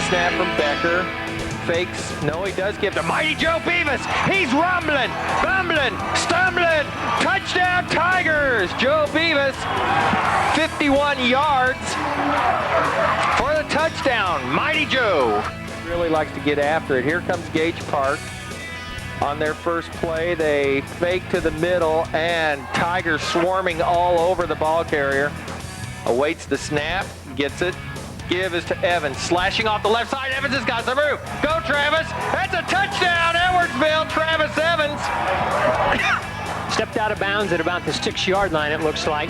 snap from Becker. Fakes. No, he does give to Mighty Joe Bevis. He's rumbling, bumbling, stumbling. Touchdown Tigers. Joe Bevis, 51 yards for the touchdown. Mighty Joe really likes to get after it. Here comes Gage Park. On their first play, they fake to the middle, and Tigers swarming all over the ball carrier. Awaits the snap, gets it. Give is to Evans, slashing off the left side. Evans has got the move. Go, Travis. That's a touchdown, Edwardsville. Travis Evans. Stepped out of bounds at about the 6-yard line, it looks like.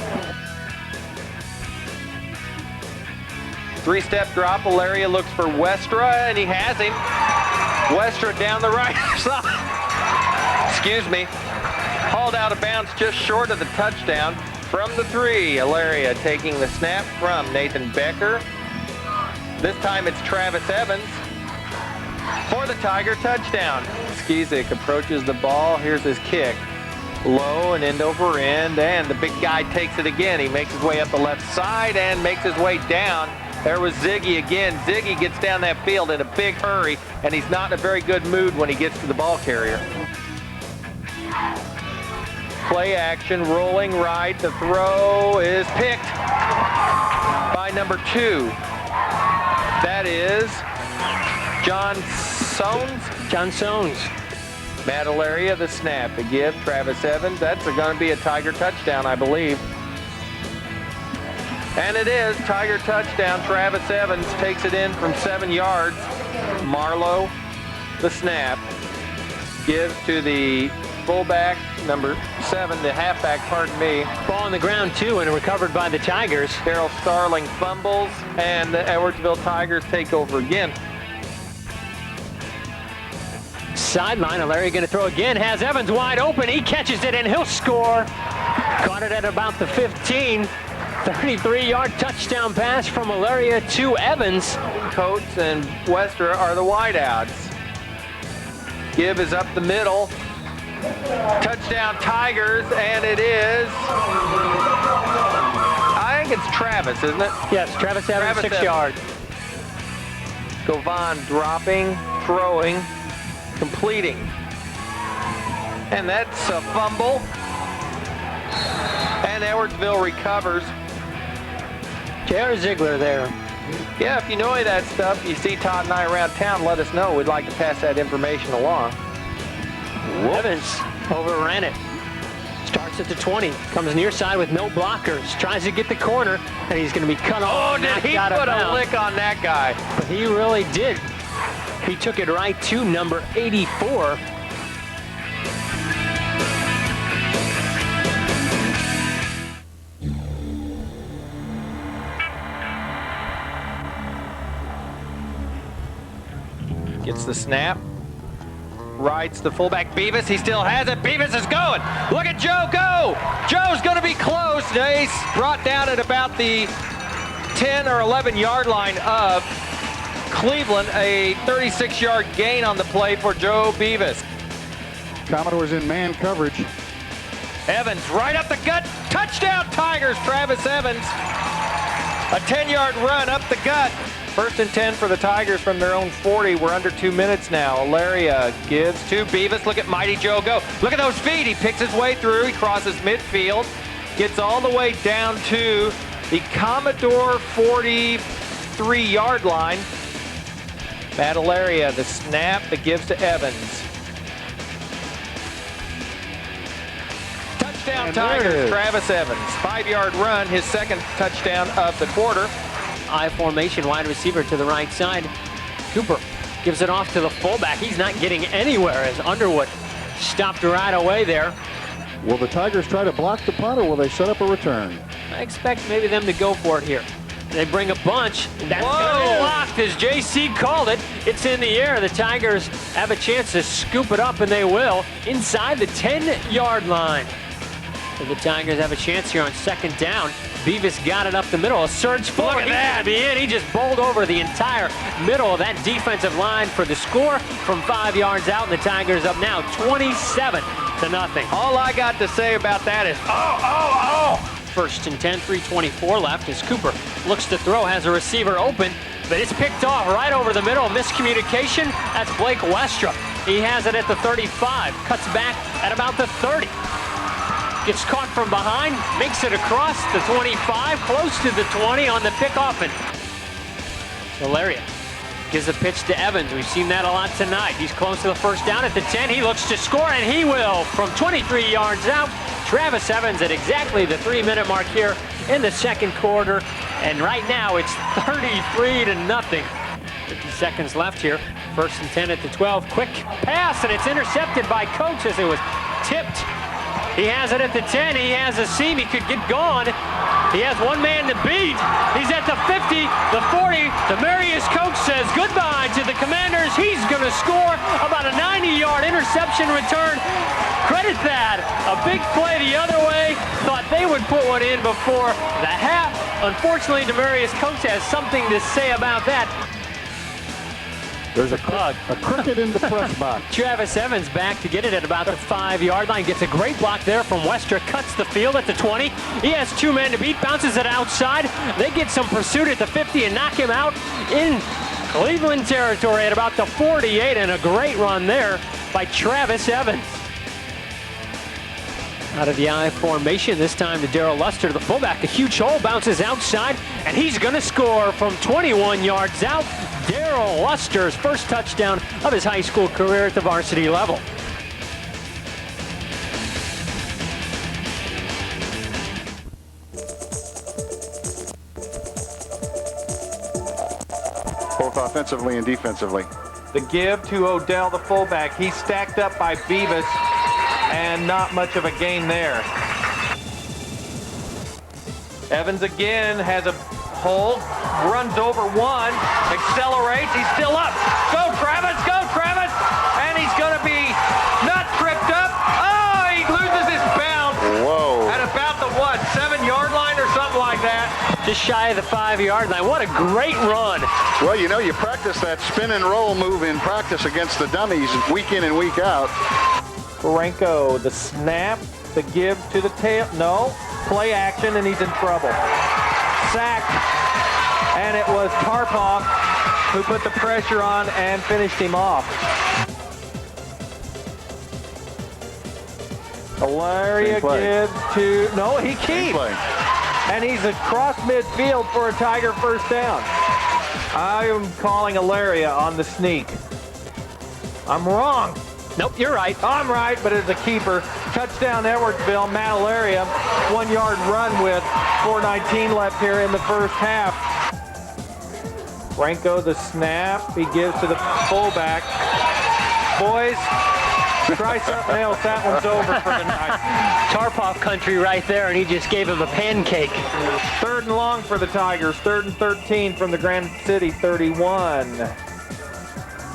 Three-step drop. Alaria looks for Westra, and he has him. Westra down the right side. Excuse me. Hauled out of bounds just short of the touchdown. From the 3, Alaria taking the snap from Nathan Becker. This time it's Travis Evans for the Tiger touchdown. Skizik approaches the ball. Here's his kick. Low and end over end, and the big guy takes it again. He makes his way up the left side and makes his way down. There was Ziggy again. Ziggy gets down that field in a big hurry, and he's not in a very good mood when he gets to the ball carrier. Play action, rolling right. The throw is picked by number 2. That is John Sones. John Sones. Matt Alaria, the snap to give Travis Evans. That's going to be a Tiger touchdown, I believe. And it is Tiger touchdown. Travis Evans takes it in from 7 yards. Marlowe, the snap, gives to the fullback, number 7, the halfback, pardon me. Ball on the ground, too, and recovered by the Tigers. Daryl Starling fumbles, and the Edwardsville Tigers take over again. Sideline, Alaria going to throw again, has Evans wide open. He catches it, and he'll score. Caught it at about the 15. 33-yard touchdown pass from Alaria to Evans. Coates and Westra are the wideouts. Give is up the middle. Touchdown Tigers, and it is, I think it's Travis, isn't it? Yes, Travis Evans, 6 yards. Govan dropping, throwing, completing. And that's a fumble. And Edwardsville recovers. J.R. Ziegler there. Yeah, if you know any of that stuff, you see Todd and I around town, let us know. We'd like to pass that information along. Evans overran it. Starts at the 20. Comes near side with no blockers. Tries to get the corner, and he's going to be cut off. Oh, did he put a lick on that guy? But he really did. He took it right to number 84. Gets the snap. Rides the fullback Bevis. He still has it. Bevis is going. Look at Joe go. Joe's going to be close. He's brought down at about the 10 or 11 yard line of Cleveland. A 36-yard gain on the play for Joe Bevis. Commodores in man coverage. Evans right up the gut. Touchdown Tigers. Travis Evans. A 10-yard run up the gut. First and 10 for the Tigers from their own 40. We're under 2 minutes now. Alaria gives to Bevis. Look at Mighty Joe go. Look at those feet. He picks his way through. He crosses midfield. Gets all the way down to the Commodore 43-yard line. Matt Alaria, the snap that gives to Evans. Touchdown Tigers, Travis Evans. 5-yard run, his second touchdown of the quarter. I formation, wide receiver to the right side. Cooper gives it off to the fullback. He's not getting anywhere as Underwood stopped right away there. Will the Tigers try to block the punt, or will they set up a return? I expect maybe them to go for it here. They bring a bunch. That's going to be blocked, as JC called it. It's in the air. The Tigers have a chance to scoop it up, and they will, inside the 10-yard line. So the Tigers have a chance here on second down. Bevis got it up the middle. A surge forward. Look at that. He's gonna be in. He just bowled over the entire middle of that defensive line for the score from 5 yards out. And the Tigers up now 27-0. All I got to say about that is, First and 10, 3:24 left as Cooper looks to throw, has a receiver open, but it's picked off right over the middle. Miscommunication. That's Blake Westra. He has it at the 35, cuts back at about the 30. Gets caught from behind, makes it across the 25, close to the 20 on the pickoff. And Valeria gives the pitch to Evans. We've seen that a lot tonight. He's close to the first down at the 10. He looks to score, and he will from 23 yards out. Travis Evans at exactly the 3-minute mark here in the second quarter. And right now it's 33-0. 50 seconds left here. First and 10 at the 12. Quick pass, and it's intercepted by Coates as it was tipped. He has it at the 10. He has a seam. He could get gone. He has one man to beat. He's at the 50, the 40. Demarius Coates says goodbye to the Commanders. He's going to score about a 90-yard interception return. Credit that. A big play the other way. Thought they would put one in before the half. Unfortunately, Demarius Coates has something to say about that. There's a cricket in the press box. Travis Evans back to get it at about the 5-yard line. Gets a great block there from Westra. Cuts the field at the 20. He has two men to beat. Bounces it outside. They get some pursuit at the 50 and knock him out in Cleveland territory at about the 48. And a great run there by Travis Evans. Out of the I formation, this time to Daryl Luster, the fullback. A huge hole, bounces outside, and he's going to score from 21 yards out. Daryl Luster's first touchdown of his high school career at the varsity level. Both offensively and defensively. The give to Odell, the fullback. He's stacked up by Beavis, and not much of a gain there. Evans again has a hole, runs over one, accelerates, he's still up. Go Travis, and he's gonna be not tripped up. Oh, he loses his bounce. Whoa. At about the 7-yard line or something like that. Just shy of the 5-yard line. What a great run. Well, you know, you practice that spin and roll move in practice against the dummies week in and week out. Franco, the snap, the give to the tail. No, play action, and he's in trouble. Sacked, and it was Karpov who put the pressure on and finished him off. Alaria gives to, no, he keeps. And he's across midfield for a Tiger first down. I am calling Alaria on the sneak. I'm wrong. Nope, you're right. I'm right, but as a keeper, touchdown Edwardsville, Matt Alaria, 1-yard run with 4:19 left here in the first half. Franco, the snap, he gives to the fullback. Boys, try something else, that one's over for tonight. Karpov country right there, and he just gave him a pancake. 3rd and long for the Tigers, 3rd and 13 from the Granite City 31.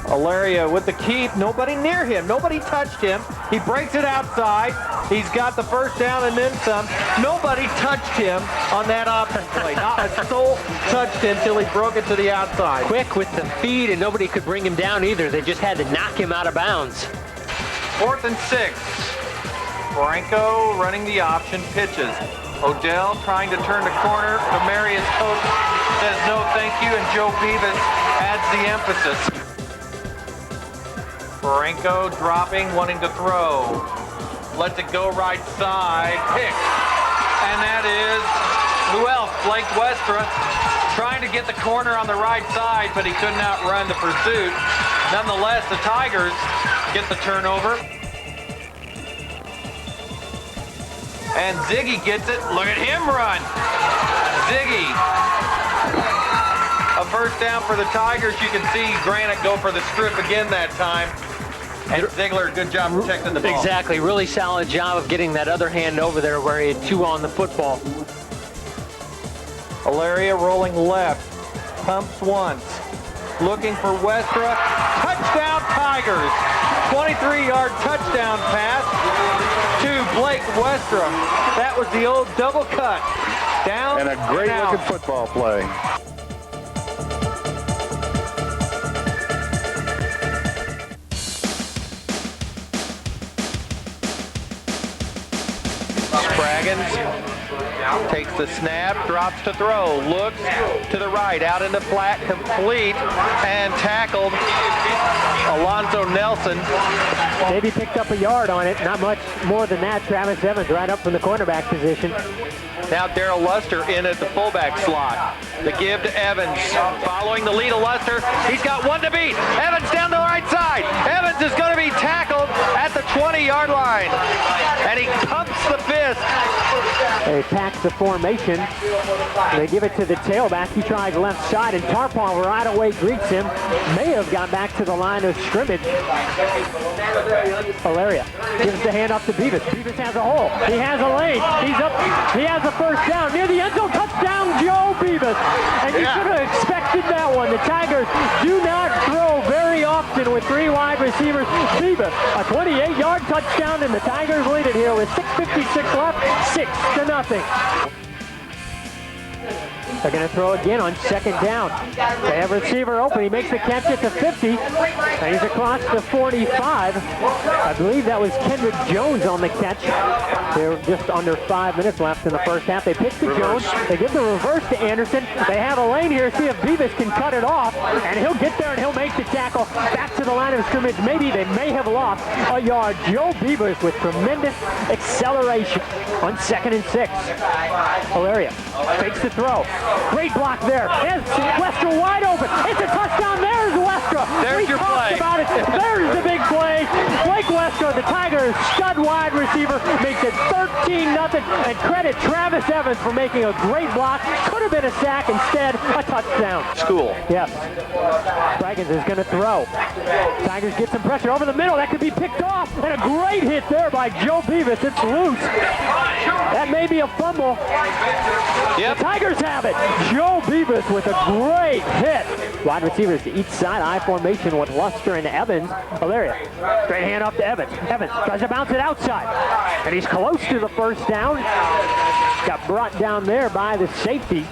Alaria with the keep, nobody near him, nobody touched him. He breaks it outside. He's got the first down and then some. Nobody touched him on that offense play. Not a soul touched him till he broke it to the outside. Quick with the feed, and nobody could bring him down either. They just had to knock him out of bounds. 4th and 6. Franco running the option, pitches. Odell trying to turn the corner. Demarius Coates says no thank you, and Joe Beavis adds the emphasis. Franco dropping, wanting to throw. Lets it go right side. Pick. And that is, who else? Blake Westra trying to get the corner on the right side, but he couldn't outrun the pursuit. Nonetheless, the Tigers get the turnover. And Ziggy gets it. Look at him run. Ziggy. A first down for the Tigers. You can see Granite go for the strip again that time. And Ziegler, good job protecting the ball. Exactly. Really solid job of getting that other hand over there where he had 2 on the football. Alaria rolling left. Pumps once. Looking for Westra. Touchdown Tigers. 23-yard touchdown pass to Blake Westra. That was the old double cut. Down And a great looking football play. Spraggins takes the snap, drops to throw, looks to the right, out into flat, complete, and tackled. Alonzo Nelson. Maybe picked up a yard on it, not much more than that. Travis Evans right up from the cornerback position. Now Daryl Luster in at the fullback slot. The give to Evans, following the lead of Luster. He's got one to beat. Evans down the right side. Evans is going to be tackled at the 20-yard line. And he pumps the fist. They pack the formation. They give it to the tailback. He tries left side, and Tarpon right away greets him. May have got back to the line of scrimmage. Valeria gives the hand up to Beavis. Beavis has a hole. He has a lane. He's up. He has a first down near the end zone. Touchdown, Joe Beavis. And you should have expected that one. The Tigers do not throw very often with three wide receivers. Beavis, a 28-yard touchdown, and the Tigers lead it here with 6:56 left, 6-0. They're going to throw again on second down. They have receiver open. He makes the catch at the 50, and he's across the 45. I believe that was Kendrick Jones on the catch. They're just under 5 minutes left in the first half. They pitch to Jones. They give the reverse to Anderson. They have a lane here. See if Beavis can cut it off, and he'll get there and he'll make the tackle back to the line of scrimmage. Maybe they may have lost a yard. Joe Beavis with tremendous acceleration on 2nd and 6. Hilaria fakes the throw. Great block there. There's Westra wide open. It's a touchdown. There's Westra. There's your play. About it. There's the big play. Blake Westra, the Tigers' stud wide receiver, makes it 13-0. And credit Travis Evans for making a great block. Could have been a sack. Instead, a touchdown. School. Yes. Spraggins is going to throw. Tigers get some pressure over the middle. That could be picked off. And a great hit there by Joe Beavis. It's loose. That may be a fumble. Yep. The Tigers have it. Joe Beavis with a great hit. Wide receivers to each side. I formation with Luster and Evans. Valeria. Straight hand up to Evans. Evans tries to bounce it outside. And he's close to the first down. Got brought down there by the safety.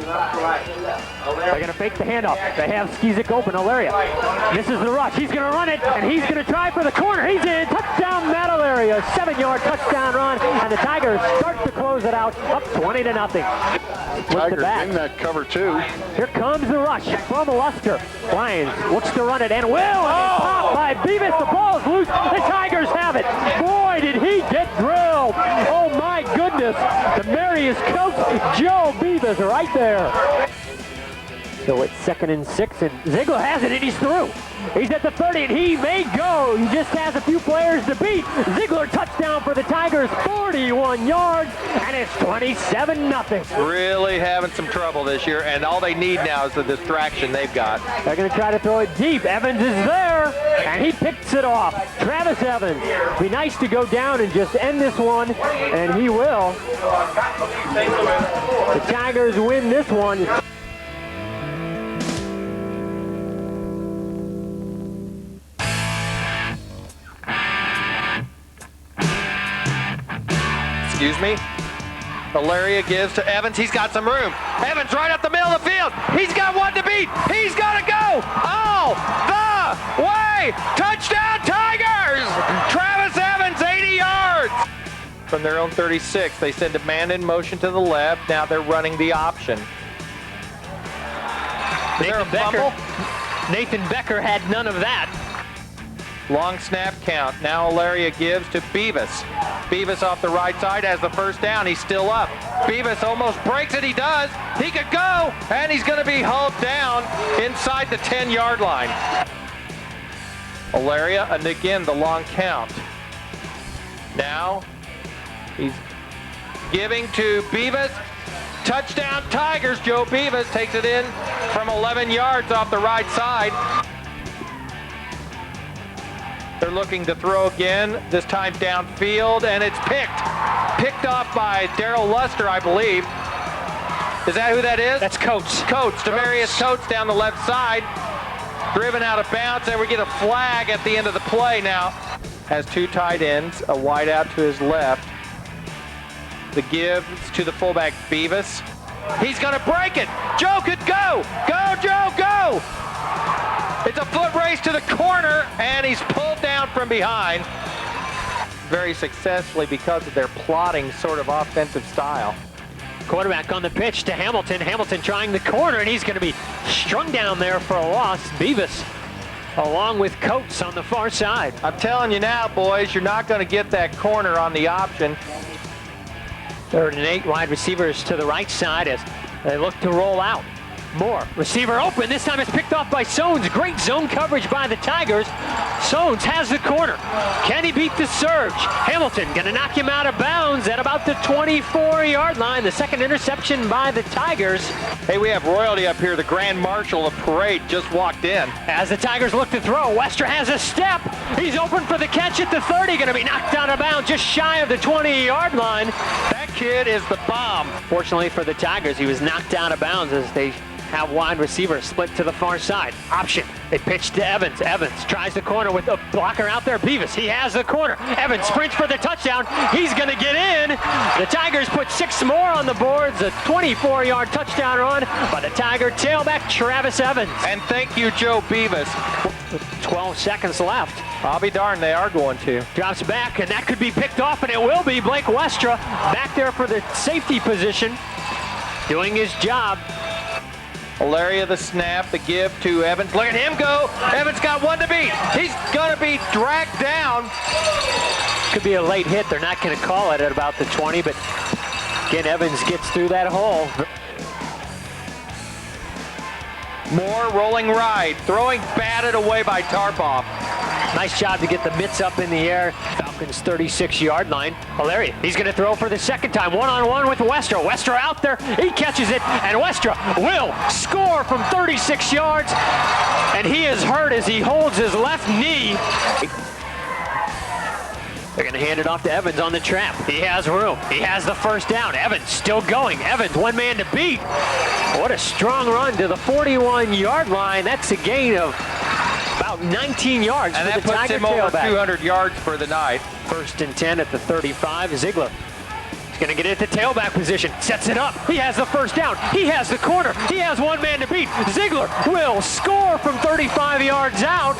They're going to fake the handoff. They have Skizik open. Alaria misses the rush. He's going to run it, and he's going to try for the corner. He's in. Touchdown, Matt Alaria. 7-yard touchdown run, and the Tigers start to close it out, up 20-0. Tigers in that cover two. Here comes the rush from Luster. Lions looks to run it, and will. And popped by Beavis. The ball is loose. The Tigers have it. Boy, did he get drilled. Oh, my goodness. The merriest coach, Joe Beavis, right there. So it's 2nd and 6, and Ziegler has it, and he's through. He's at the 30, and he may go. He just has a few players to beat. Ziegler touchdown for the Tigers, 41 yards, and it's 27-0. Really having some trouble this year, and all they need now is the distraction they've got. They're going to try to throw it deep. Evans is there, and he picks it off. Travis Evans. Be nice to go down and just end this one, and he will. The Tigers win this one. Excuse me. Valeria gives to Evans. He's got some room. Evans right up the middle of the field. He's got one to beat. He's got to go all the way. Touchdown, Tigers! Travis Evans, 80 yards. From their own 36, they send a man in motion to the left. Now they're running the option. Is there a fumble? Nathan Becker had none of that. Long snap count. Now Alaria gives to Beavis. Beavis off the right side has the first down. He's still up. Beavis almost breaks it. He does. He could go, and he's going to be hauled down inside the 10-yard line. Alaria, and again, the long count. Now he's giving to Beavis. Touchdown Tigers. Joe Beavis takes it in from 11 yards off the right side. They're looking to throw again, this time downfield, and it's picked off by Daryl Luster, I believe. Is that who that is? That's Coates. Coates, Demarius Coates down the left side, driven out of bounds, and we get a flag at the end of the play now. Has two tight ends, a wide out to his left. The give to the fullback, Beavis. He's going to break it. Joe could go. Go, Joe, go. It's a foot race to the corner, and he's pulled down from behind. very successfully because of their plotting sort of offensive style. Quarterback on the pitch to Hamilton. Hamilton trying the corner, and he's going to be strung down there for a loss. Beavis along with Coates on the far side. I'm telling you now, boys, you're not going to get that corner on the option. 3rd and 8, wide receivers to the right side as they look to roll out. Moore, receiver open. This time it's picked off by Sones. Great zone coverage by the Tigers. Sones has the corner. Can he beat the surge? Hamilton going to knock him out of bounds at about the 24-yard line. The second interception by the Tigers. Hey, we have royalty up here. The Grand Marshal of Parade just walked in. As the Tigers look to throw, Westra has a step. He's open for the catch at the 30. Going to be knocked out of bounds just shy of the 20-yard line. That kid is the bomb. Fortunately for the Tigers, he was knocked out of bounds as they have wide receiver split to the far side. Option. They pitch to Evans. Evans tries the corner with a blocker out there. Beavis, he has the corner. Evans sprints for the touchdown. He's going to get in. The Tigers put 6 more on the boards. A 24-yard touchdown run by the Tiger tailback Travis Evans. And thank you, Joe Beavis. 12 seconds left. I'll be darned, they are going to. Drops back, and that could be picked off, and it will be. Blake Westra back there for the safety position, doing his job. Hilaria the snap, the give to Evans. Look at him go. Evans got one to beat. He's going to be dragged down. Could be a late hit. They're not going to call it at about the 20, but again, Evans gets through that hole. Moore rolling ride, throwing batted away by Tarpoff. Nice job to get the mitts up in the air. Falcons 36-yard line. Hilaria, he's going to throw for the second time. One-on-one with Westra. Westra out there. He catches it, and Westra will score from 36 yards. And he is hurt as he holds his left knee. They're going to hand it off to Evans on the trap. He has room. He has the first down. Evans still going. Evans, one man to beat. What a strong run to the 41-yard line. That's a gain of about 19 yards and for that the puts Tiger him over tailback. 200 yards for the night. 1st and 10 at the 35. Ziegler. He's going to get it at the tailback position. Sets it up. He has the first down. He has the corner. He has one man to beat. Ziegler will score from 35 yards out.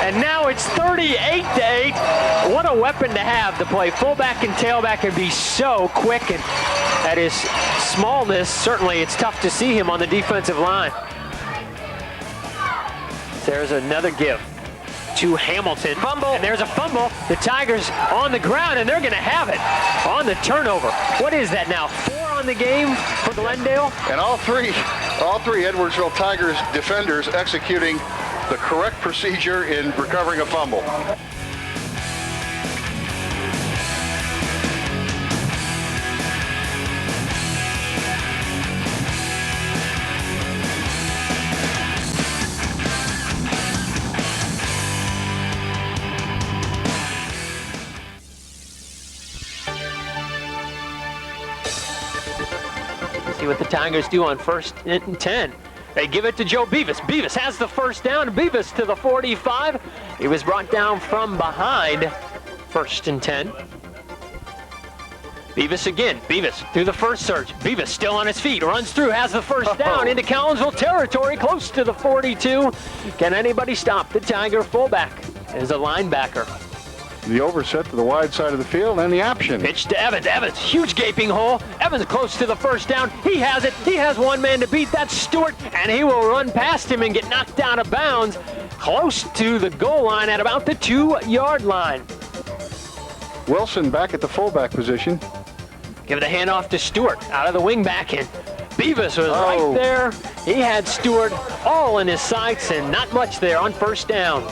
And now it's 38-8. What a weapon to have to play fullback and tailback and be so quick. And at his smallness, certainly it's tough to see him on the defensive line. There's another give to Hamilton. Fumble. And there's a fumble. The Tigers on the ground, and they're going to have it on the turnover. What is that now? 4 on the game for Glendale? And all three Edwardsville Tigers defenders executing the correct procedure in recovering a fumble. See what the Tigers do on 1st and 10. They give it to Joe Beavis. Beavis has the first down. Beavis to the 45. He was brought down from behind. 1st and 10. Beavis again. Beavis through the first surge. Beavis still on his feet. Runs through. Has the first down into Collinsville territory. Close to the 42. Can anybody stop the Tiger fullback? As a linebacker. The overset to the wide side of the field and the option. Pitch to Evans. Evans, huge gaping hole. Evans close to the first down. He has it. He has one man to beat. That's Stewart, and he will run past him and get knocked out of bounds close to the goal line at about the 2-yard line. Wilson back at the fullback position. Give the handoff to Stewart out of the wing back, and Beavis was right there. He had Stewart all in his sights and not much there on first down.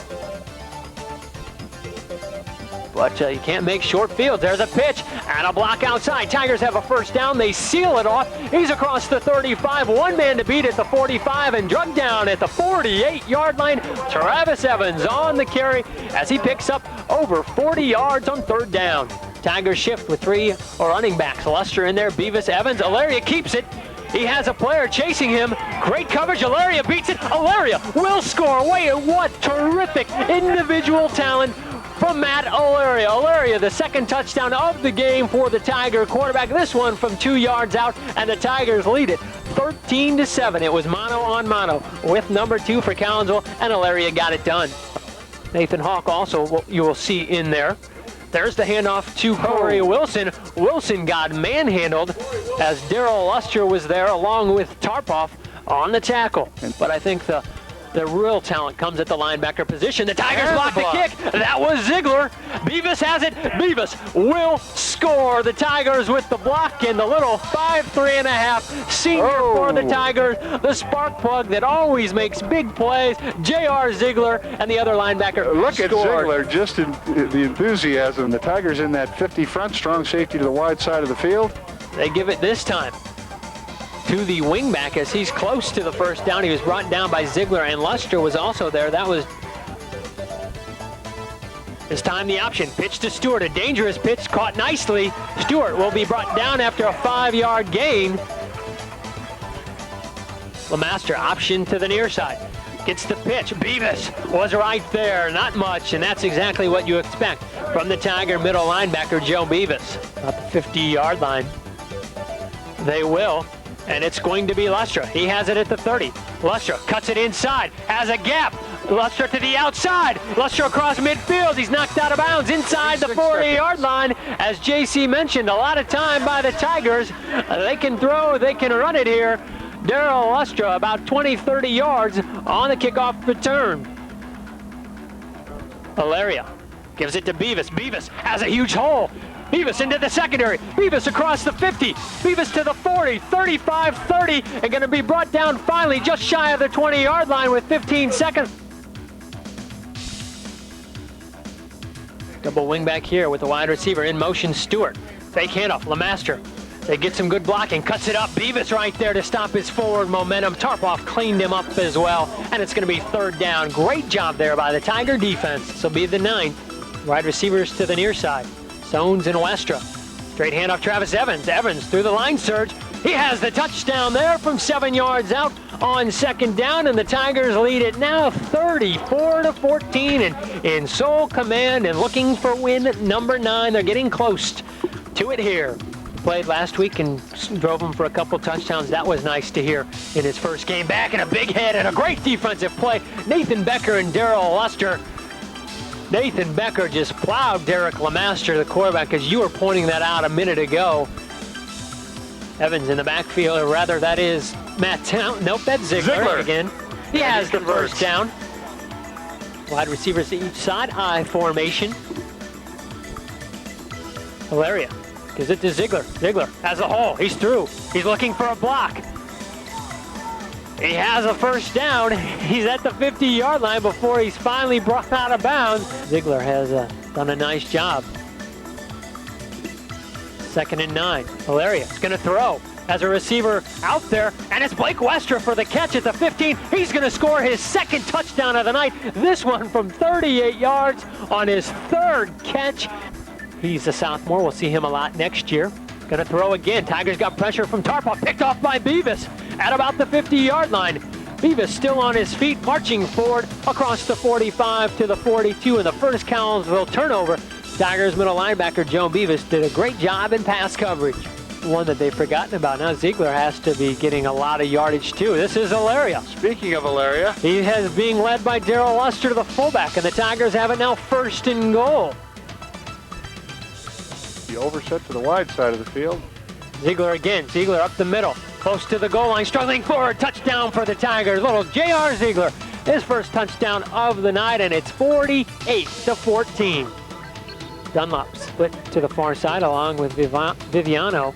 But you can't make short fields. There's a pitch and a block outside. Tigers have a first down. They seal it off. He's across the 35. One man to beat at the 45 and drugged down at the 48-yard line. Travis Evans on the carry as he picks up over 40 yards on 3rd down. Tigers shift with 3 running backs. Luster in there. Beavis, Evans. Alaria keeps it. He has a player chasing him. Great coverage. Alaria beats it. Alaria will score. Wait, what terrific individual talent from Matt Alaria. Alaria, the second touchdown of the game for the Tiger quarterback. This one from 2 yards out, and the Tigers lead it 13-7. It was mano on mano with number 2 for Collinsville, and Alaria got it done. Nathan Hawk also, you will see in there. There's the handoff to Corey Wilson. Wilson got manhandled as Daryl Luster was there along with Tarpoff on the tackle. But I think the real talent comes at the linebacker position. The Tigers block the kick. That was Ziegler. Beavis has it. Beavis will score. The Tigers with the block and the little 5'3.5" senior for the Tigers. The spark plug that always makes big plays. J.R. Ziegler and the other linebacker Look at scored. Ziegler, just in the enthusiasm. The Tigers in that 50 front, strong safety to the wide side of the field. They give it this time to the wingback as he's close to the first down. He was brought down by Ziegler, and Luster was also there. That was this time the option. Pitch to Stewart, a dangerous pitch, caught nicely. Stewart will be brought down after a 5-yard gain. LeMaster option to the near side. Gets the pitch. Beavis was right there. Not much, and that's exactly what you expect from the Tiger middle linebacker, Joe Beavis. About the 50-yard line. They will. And it's going to be Lustra. He has it at the 30. Lustra cuts it inside, has a gap. Lustra to the outside. Lustra across midfield. He's knocked out of bounds inside the 40-yard line. As JC mentioned, a lot of time by the Tigers. They can throw, they can run it here. Daryl Lustra about 20-30 yards on the kickoff return. Valeria gives it to Beavis. Beavis has a huge hole. Beavis into the secondary. Beavis across the 50. Beavis to the 40, 35, 30, and going to be brought down finally just shy of the 20-yard line with 15 seconds. Double wing back here with the wide receiver in motion, Stewart. Fake handoff, LeMaster. They get some good blocking, cuts it up. Beavis right there to stop his forward momentum. Tarpoff cleaned him up as well, and it's going to be third down. Great job there by the Tiger defense. This will be the 9th. Wide receivers to the near side. Sones and Westra. Straight handoff Travis Evans. Evans through the line surge. He has the touchdown there from 7 yards out on second down, and the Tigers lead it now 34-14 and in sole command and looking for win number 9. They're getting close to it here. Played last week and drove him for a couple touchdowns. That was nice to hear in his first game back, and a big head and a great defensive play. Nathan Becker and Daryl Luster. Nathan Becker just plowed Derek LeMaster, the quarterback, as you were pointing that out a minute ago. Evans in the backfield, or rather that is Matt Town. Nope, that's Ziegler again. He has the first down. Wide receivers to each side, I formation. Hilaria gives it to Ziegler. Ziegler has a hole, he's through. He's looking for a block. He has a first down. He's at the 50-yard line before he's finally brought out of bounds. Ziegler has done a nice job. 2nd and 9. Hilaria is going to throw. Has a receiver out there, and it's Blake Westra for the catch at the 15. He's going to score his 2nd touchdown of the night. This one from 38 yards on his 3rd catch. He's a sophomore. We'll see him a lot next year. Going to throw again. Tigers got pressure from Tarpoff. Picked off by Beavis at about the 50-yard line. Beavis still on his feet, marching forward across the 45 to the 42 in the first Collinsville turnover. Tigers middle linebacker Joe Beavis did a great job in pass coverage. One that they've forgotten about. Now Ziegler has to be getting a lot of yardage too. This is Hilaria. Speaking of Hilaria, he has being led by Daryl Luster, the fullback, and the Tigers have it now 1st and goal. the overset to the wide side of the field. Ziegler again. Ziegler up the middle. Close to the goal line. Struggling forward. Touchdown for the Tigers. Little J.R. Ziegler. His first touchdown of the night, and it's 48-14. Dunlop split to the far side along with Viviano.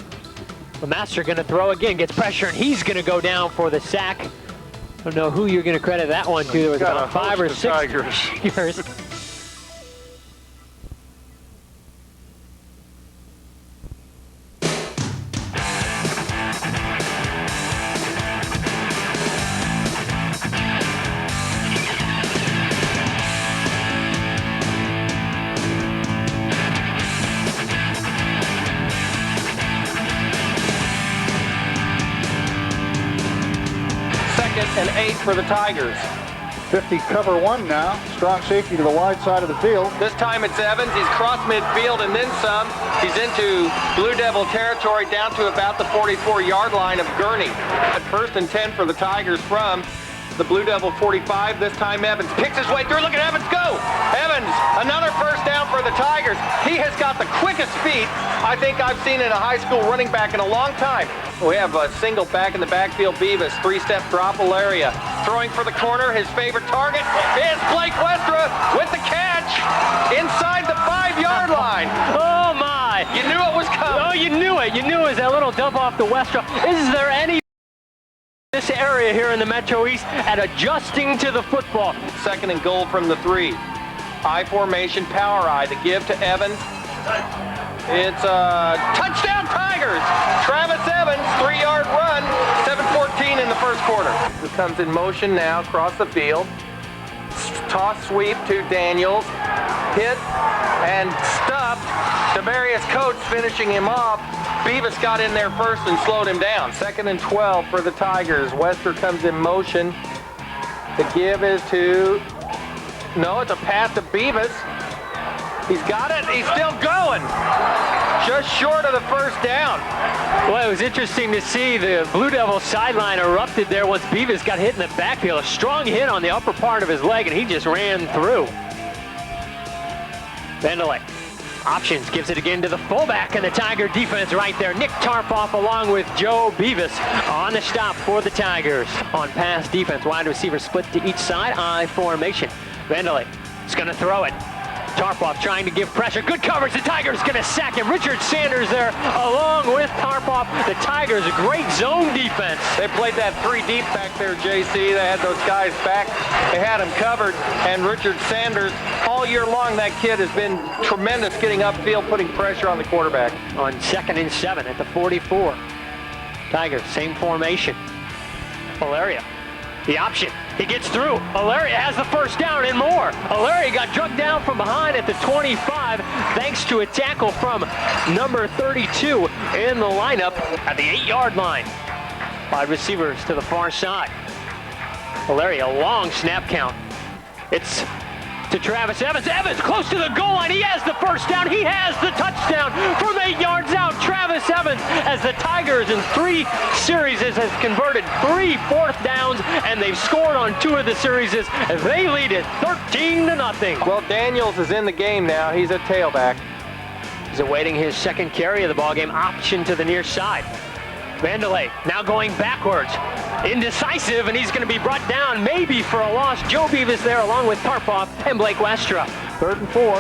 LeMaster going to throw again. Gets pressure, and he's going to go down for the sack. I don't know who you're going to credit that one to. There was about 5 or 6 Tigers. And 8 for the Tigers. 50 cover one now. Strong safety to the wide side of the field. This time it's Evans. He's crossed midfield and then some. He's into Blue Devil territory down to about the 44-yard line of Gurney. At 1st and 10 for the Tigers from the Blue Devil 45. This time Evans picks his way through. Look at Evans go. Evans, another first down for for the Tigers. He has got the quickest feet I think I've seen in a high school running back in a long time. We have a single back in the backfield. Beavis, three-step drop. Alaria throwing for the corner. His favorite target is Blake Westra with the catch inside the 5-yard line. Oh, my. You knew it was coming. Oh, you knew it. You knew it was that little dump off the Westra. Is there any this area here in the Metro East at adjusting to the football? Second and goal from the 3. I formation, power I. The give to Evans. It's a touchdown Tigers. Travis Evans, 3-yard run. 7:14 in the first quarter. He comes in motion now across the field. Toss sweep to Daniels. Hit and stuffed. Demarius Coates finishing him off. Beavis got in there first and slowed him down. Second and 12 for the Tigers. Wester comes in motion. The give is to... No, it's a pass to Beavis. He's got it. He's still going. Just short of the first down. Well, it was interesting to see the Blue Devils sideline erupted there once Beavis got hit in the backfield. A strong hit on the upper part of his leg, and he just ran through. Vandelay. Options, gives it again to the fullback, and the Tiger defense right there. Nick Tarpoff along with Joe Beavis on the stop for the Tigers. On pass defense, wide receiver split to each side, I formation. Vandelay is going to throw it. Tarpoff trying to give pressure. Good coverage. The Tigers going to sack him. Richard Sanders there along with Tarpoff. The Tigers, a great zone defense. They played that 3 deep back there, JC. They had those guys back. They had him covered. And Richard Sanders, all year long, that kid has been tremendous getting upfield, putting pressure on the quarterback. On 2nd and 7 at the 44. Tigers, same formation. Alaria. The option. He gets through. Alaria has the first down and more. Alaria got drugged down from behind at the 25 thanks to a tackle from number 32 in the lineup at the 8-yard line. Wide receivers to the far side. Alaria, a long snap count. It's to Travis Evans. Evans close to the goal line. He has the first down. He has the touchdown from 8 yards out. Travis Evans, as the Tigers in 3 series has converted 3 fourth downs, and they've scored on 2 of the series. They lead it 13-0. Well, Daniels is in the game now. He's a tailback. He's awaiting his second carry of the ballgame. Option to the near side. Vandelay now going backwards. Indecisive, and he's going to be brought down maybe for a loss. Joe Beavis there along with Tarpoff and Blake Westra. 3rd and 4,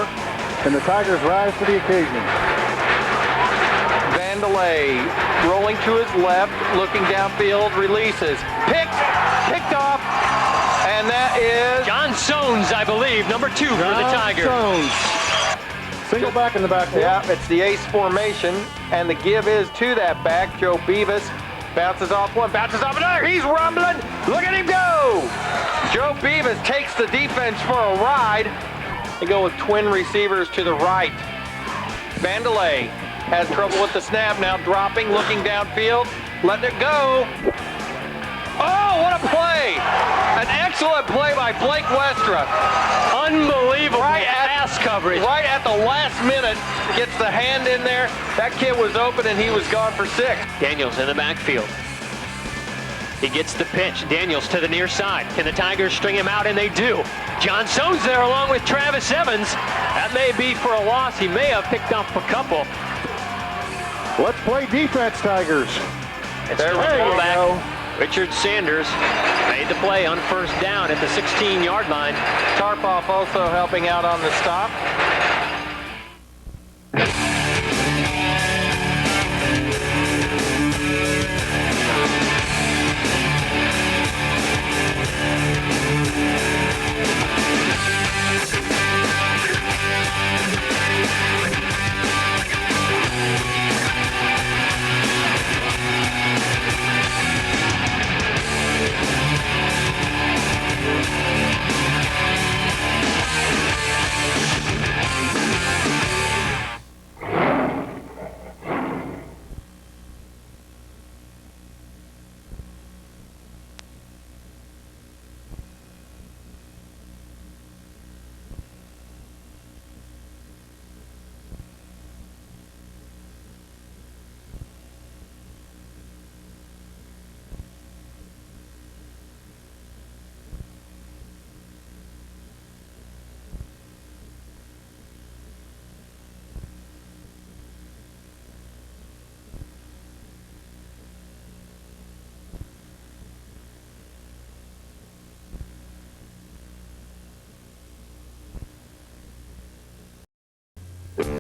and the Tigers rise to the occasion. Vandelay rolling to his left, looking downfield, releases. Picked off, and that is... John Sones, I believe, number 2 for the Tigers. Single back in the backfield. Yeah, it's the ace formation, and the give is to that back. Joe Beavis bounces off one, bounces off another. He's rumbling. Look at him go. Joe Beavis takes the defense for a ride. They go with twin receivers to the right. Vandelay has trouble with the snap, now dropping, looking downfield, letting it go. Oh, what a play! An excellent play by Blake Westra. Unbelievable pass coverage. Right at the last minute, gets the hand in there. That kid was open and he was gone for 6. Daniels in the backfield. He gets the pitch. Daniels to the near side. Can the Tigers string him out? And they do. John Sones there along with Travis Evans. That may be for a loss. He may have picked up a couple. Let's play defense, Tigers. There we go. Richard Sanders made the play on first down at the 16-yard line. Tarpoff also helping out on the stop.